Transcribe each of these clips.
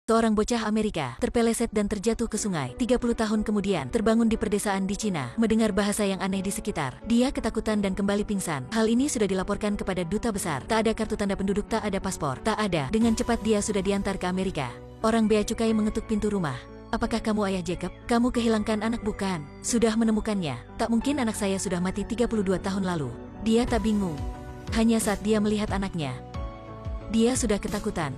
Seorang bocah Amerika terpeleset dan terjatuh ke sungai. 30 tahun kemudian terbangun di perdesaan di Cina. Mendengar bahasa yang aneh di sekitar, dia ketakutan dan kembali pingsan. Hal ini sudah dilaporkan kepada duta besar. Tak ada kartu tanda penduduk, tak ada paspor, tak ada. Dengan cepat dia sudah diantar ke Amerika. Orang bea cukai mengetuk pintu rumah. Apakah kamu ayah Jacob? Kamu kehilangan anak bukan? Sudah menemukannya. Tak mungkin, anak saya sudah mati 32 tahun lalu. Dia tak bingung. Hanya saat dia melihat anaknya, dia sudah ketakutan.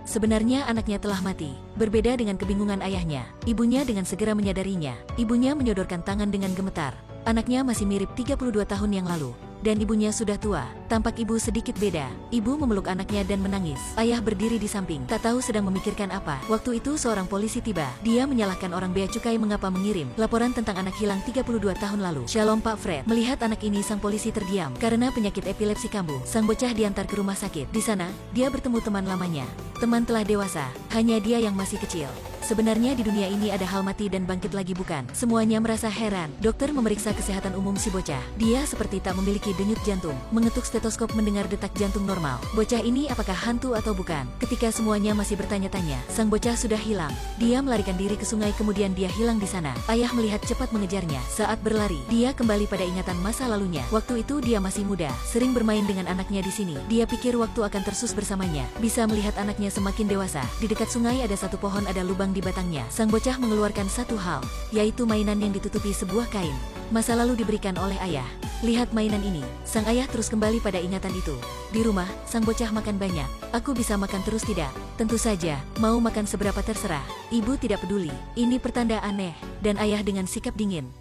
Sebenarnya anaknya telah mati. Berbeda dengan kebingungan ayahnya, ibunya dengan segera menyadarinya. Ibunya menyodorkan tangan dengan gemetar. Anaknya masih mirip 32 tahun yang lalu. Dan ibunya sudah tua. Tampak ibu sedikit beda. Ibu memeluk anaknya dan menangis. Ayah berdiri di samping, tak tahu sedang memikirkan apa. Waktu itu seorang polisi tiba. Dia menyalahkan orang bea cukai mengapa mengirim laporan tentang anak hilang 32 tahun lalu. Shalom Pak Fred. Melihat anak ini, sang polisi terdiam. Karena penyakit epilepsi kambuh, sang bocah diantar ke rumah sakit. Di sana, dia bertemu teman lamanya. Teman telah dewasa, hanya dia yang masih kecil. Sebenarnya di dunia ini ada hal mati dan bangkit lagi, bukan? Semuanya merasa heran. Dokter memeriksa kesehatan umum si bocah. Dia seperti tak memiliki denyut jantung. Mengetuk stetoskop mendengar detak jantung normal. Bocah ini apakah hantu atau bukan? Ketika semuanya masih bertanya-tanya, sang bocah sudah hilang. Dia melarikan diri ke sungai, kemudian dia hilang di sana. Ayah melihat cepat mengejarnya. Saat berlari, dia kembali pada ingatan masa lalunya. Waktu itu dia masih muda, sering bermain dengan anaknya di sini. Dia pikir waktu akan tersus bersamanya. Bisa melihat anaknya semakin dewasa. Di dekat sungai ada satu pohon, ada lubang di batangnya. Sang bocah mengeluarkan satu hal, yaitu mainan yang ditutupi sebuah kain. Masa lalu diberikan oleh ayah. Lihat mainan ini. Sang ayah terus kembali pada ingatan itu. Di rumah, sang bocah makan banyak. Aku bisa makan terus tidak? Tentu saja, mau makan seberapa terserah. Ibu tidak peduli. Ini pertanda aneh. Dan ayah dengan sikap dingin.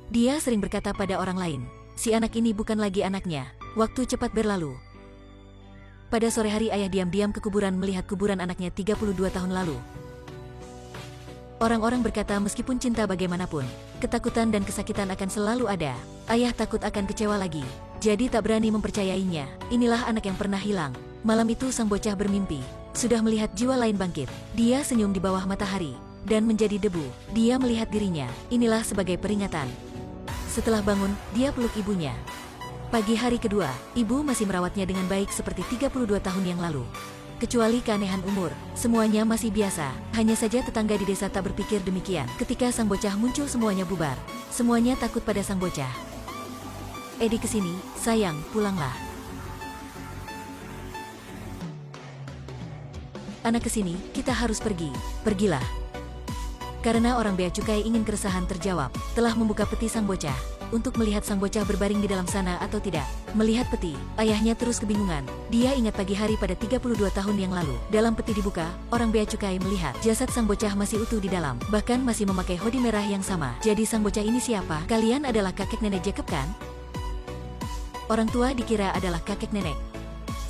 Dia sering berkata pada orang lain, si anak ini bukan lagi anaknya. Waktu cepat berlalu. Pada sore hari ayah diam-diam ke kuburan melihat kuburan anaknya 32 tahun lalu. Orang-orang berkata meskipun cinta bagaimanapun, ketakutan dan kesakitan akan selalu ada. Ayah takut akan kecewa lagi, jadi tak berani mempercayainya. Inilah anak yang pernah hilang. Malam itu sang bocah bermimpi, sudah melihat jiwa lain bangkit. Dia senyum di bawah matahari, dan menjadi debu. Dia melihat dirinya, inilah sebagai peringatan. Setelah bangun, dia peluk ibunya. Pagi hari kedua, ibu masih merawatnya dengan baik seperti 32 tahun yang lalu. Kecuali keanehan umur, semuanya masih biasa. Hanya saja tetangga di desa tak berpikir demikian. Ketika sang bocah muncul, semuanya bubar. Semuanya takut pada sang bocah. Edi, kesini, sayang, pulanglah. Anak, kesini, kita harus pergi. Pergilah. Karena orang bea cukai ingin keresahan terjawab, telah membuka peti sang bocah. Untuk melihat sang bocah berbaring di dalam sana atau tidak. Melihat peti, ayahnya terus kebingungan. Dia ingat pagi hari pada 32 tahun yang lalu. Dalam peti dibuka, orang bea cukai melihat jasad sang bocah masih utuh di dalam. Bahkan masih memakai hoodie merah yang sama. Jadi sang bocah ini siapa? Kalian adalah kakek nenek Jacob kan? Orang tua dikira adalah kakek nenek.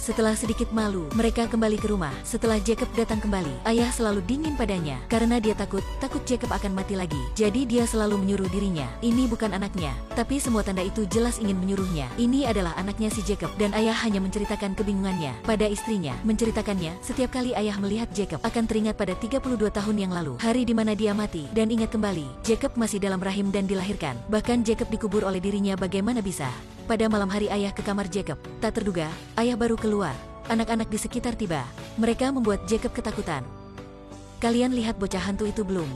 Setelah sedikit malu, mereka kembali ke rumah. Setelah Jacob datang kembali, ayah selalu dingin padanya. Karena dia takut Jacob akan mati lagi. Jadi dia selalu menyuruh dirinya, ini bukan anaknya. Tapi semua tanda itu jelas ingin menyuruhnya. Ini adalah anaknya si Jacob. Dan ayah hanya menceritakan kebingungannya pada istrinya. Menceritakannya, setiap kali ayah melihat Jacob akan teringat pada 32 tahun yang lalu. Hari di mana dia mati. Dan ingat kembali, Jacob masih dalam rahim dan dilahirkan. Bahkan Jacob dikubur oleh dirinya, bagaimana bisa? Pada malam hari ayah ke kamar Jacob. Tak terduga, ayah baru keluar. Anak-anak di sekitar tiba. Mereka membuat Jacob ketakutan. Kalian lihat bocah hantu itu belum?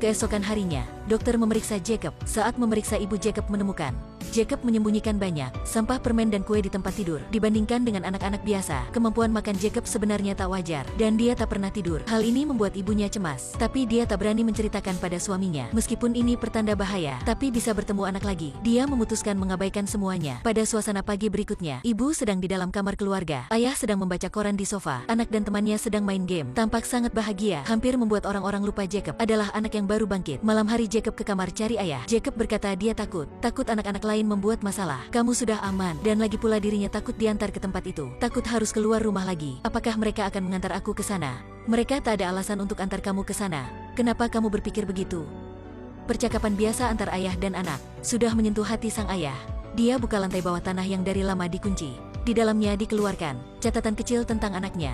Keesokan harinya, dokter memeriksa Jacob. Saat memeriksa ibu Jacob menemukan Jacob menyembunyikan banyak sampah permen dan kue di tempat tidur. Dibandingkan dengan anak-anak biasa, kemampuan makan Jacob sebenarnya tak wajar. Dan dia tak pernah tidur. Hal ini membuat ibunya cemas. Tapi dia tak berani menceritakan pada suaminya. Meskipun ini pertanda bahaya, tapi bisa bertemu anak lagi. Dia memutuskan mengabaikan semuanya. Pada suasana pagi berikutnya, ibu sedang di dalam kamar keluarga. Ayah sedang membaca koran di sofa. Anak dan temannya sedang main game. Tampak sangat bahagia. Hampir membuat orang-orang lupa Jacob adalah anak yang baru bangkit. Malam hari Jacob ke kamar cari ayah. Jacob berkata dia takut anak-anak lain membuat masalah. Kamu sudah aman. Dan lagi pula dirinya takut diantar ke tempat itu. Takut harus keluar rumah lagi. Apakah mereka akan mengantar aku ke sana? Mereka tak ada alasan untuk antar kamu ke sana. Kenapa kamu berpikir begitu? Percakapan biasa antar ayah dan anak sudah menyentuh hati sang ayah. Dia buka lantai bawah tanah yang dari lama dikunci. Di dalamnya dikeluarkan catatan kecil tentang anaknya.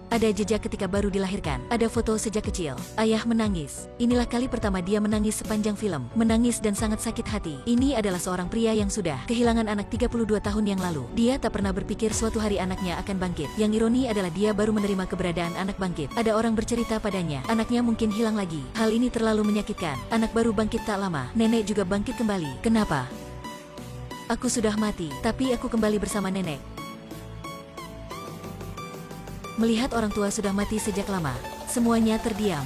Ada jejak ketika baru dilahirkan. Ada foto sejak kecil. Ayah menangis. Inilah kali pertama dia menangis sepanjang film. Menangis dan sangat sakit hati. Ini adalah seorang pria yang sudah kehilangan anak 32 tahun yang lalu. Dia tak pernah berpikir suatu hari anaknya akan bangkit. Yang ironi adalah dia baru menerima keberadaan anak bangkit. Ada orang bercerita padanya, anaknya mungkin hilang lagi. Hal ini terlalu menyakitkan. Anak baru bangkit tak lama. Nenek juga bangkit kembali. Kenapa? Aku sudah mati, tapi aku kembali bersama nenek. Melihat orang tua sudah mati sejak lama, semuanya terdiam.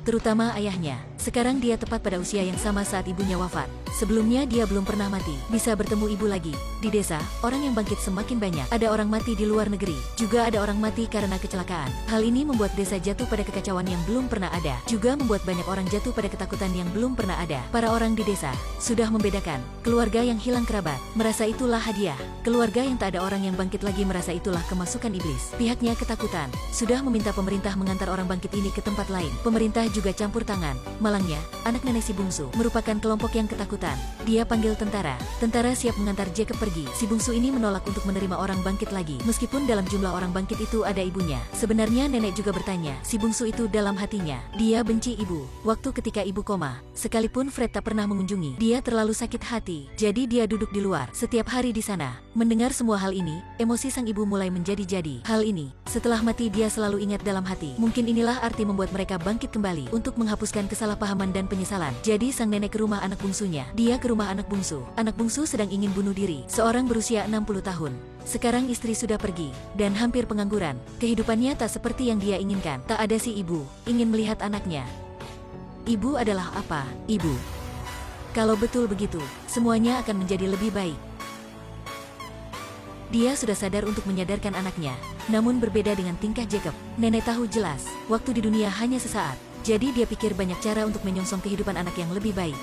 Terutama ayahnya. Sekarang dia tepat pada usia yang sama saat ibunya wafat. Sebelumnya dia belum pernah mati. Bisa bertemu ibu lagi. Di desa, orang yang bangkit semakin banyak. Ada orang mati di luar negeri. Juga ada orang mati karena kecelakaan. Hal ini membuat desa jatuh pada kekacauan yang belum pernah ada. Juga membuat banyak orang jatuh pada ketakutan yang belum pernah ada. Para orang di desa sudah membedakan. Keluarga yang hilang kerabat merasa itulah hadiah. Keluarga yang tak ada orang yang bangkit lagi merasa itulah kemasukan iblis. Pihaknya ketakutan. Sudah meminta pemerintah mengantar orang bangkit ini ke tempat lain. Pemerintah juga campur tangan. Malangnya, anak nenek si bungsu merupakan kelompok yang ketakutan. Dia panggil tentara. Tentara siap mengantar Jacob pergi. Si bungsu ini menolak untuk menerima orang bangkit lagi. Meskipun dalam jumlah orang bangkit itu ada ibunya. Sebenarnya nenek juga bertanya, si bungsu itu dalam hatinya. Dia benci ibu. Waktu ketika ibu koma, sekalipun Fred tak pernah mengunjungi, dia terlalu sakit hati. Jadi dia duduk di luar setiap hari di sana. Mendengar semua hal ini, emosi sang ibu mulai menjadi-jadi. Hal ini, setelah mati dia selalu ingat dalam hati. Mungkin inilah arti membuat mereka bangkit kembali untuk menghapuskan kesalahpahaman dan penyesalan. Jadi sang nenek ke rumah anak bungsunya. Dia ke rumah anak bungsu. Anak bungsu sedang ingin bunuh diri. Seorang berusia 60 tahun. Sekarang istri sudah pergi dan hampir pengangguran. Kehidupannya tak seperti yang dia inginkan. Tak ada si ibu ingin melihat anaknya. Ibu adalah apa? Ibu. Kalau betul begitu, semuanya akan menjadi lebih baik. Dia sudah sadar untuk menyadarkan anaknya. Namun berbeda dengan tingkah Jacob. Nenek tahu jelas, waktu di dunia hanya sesaat. Jadi dia pikir banyak cara untuk menyongsong kehidupan anak yang lebih baik.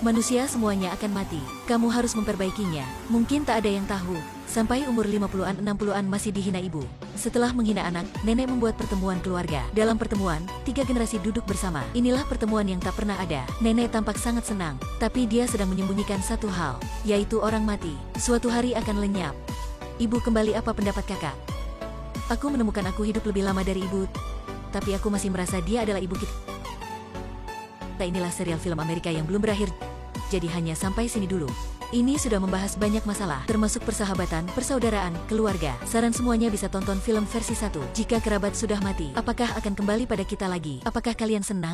Manusia semuanya akan mati. Kamu harus memperbaikinya. Mungkin tak ada yang tahu. Sampai umur 50-an 60-an masih dihina ibu. Setelah menghina anak, nenek membuat pertemuan keluarga. Dalam pertemuan, 3 generasi duduk bersama. Inilah pertemuan yang tak pernah ada. Nenek tampak sangat senang. Tapi dia sedang menyembunyikan satu hal. Yaitu orang mati. Suatu hari akan lenyap. Ibu kembali, apa pendapat kakak? Aku menemukan aku hidup lebih lama dari ibu. Tapi aku masih merasa dia adalah ibu kita. Inilah serial film Amerika yang belum berakhir. Jadi hanya sampai sini dulu. Ini sudah membahas banyak masalah, termasuk persahabatan, persaudaraan, keluarga. Saran semuanya bisa tonton film versi 1. Jika kerabat sudah mati, apakah akan kembali pada kita lagi? Apakah kalian senang?